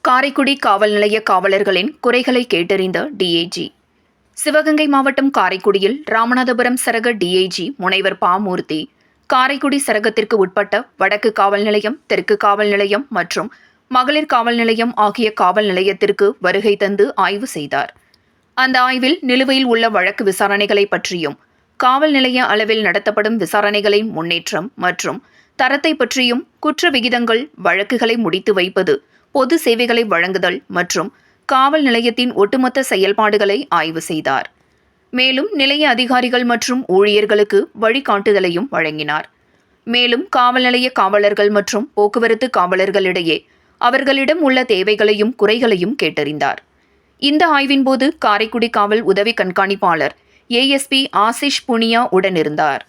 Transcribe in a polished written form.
காரைக்குடி காவல் நிலைய காவலர்களின் குறைகளை கேட்டறிந்த டிஐஜி. சிவகங்கை மாவட்டம் காரைக்குடியில் ராமநாதபுரம் சரக டிஐஜி முனைவர் பாமூர்த்தி காரைக்குடி சரகத்திற்கு உட்பட்ட வடக்கு காவல் நிலையம், தெற்கு காவல் நிலையம் மற்றும் மகளிர் காவல் நிலையம் ஆகிய காவல் நிலையத்திற்கு வருகை தந்து ஆய்வு செய்தார். அந்த ஆய்வில் நிலுவையில் உள்ள வழக்கு விசாரணைகளை பற்றியும், காவல் நிலைய அளவில் நடத்தப்படும் விசாரணைகளின் முன்னேற்றம் மற்றும் தரத்தை பற்றியும், குற்ற விகிதங்கள், வழக்குகளை முடித்து வைப்பது, பொது சேவைகளை வழங்குதல் மற்றும் காவல் நிலையத்தின் ஒட்டுமொத்த செயல்பாடுகளை ஆய்வு செய்தார். மேலும் நிலைய அதிகாரிகள் மற்றும் ஊழியர்களுக்கு வழிகாட்டுதலையும் வழங்கினார். மேலும் காவல் நிலைய காவலர்கள் மற்றும் போக்குவரத்து காவலர்களிடையே அவர்களிடம் உள்ள தேவைகளையும் குறைகளையும் கேட்டறிந்தார். இந்த ஆய்வின்போது காரைக்குடி காவல் உதவி கண்காணிப்பாளர் ASP ஆசிஷ் புனியா உடனிருந்தார்.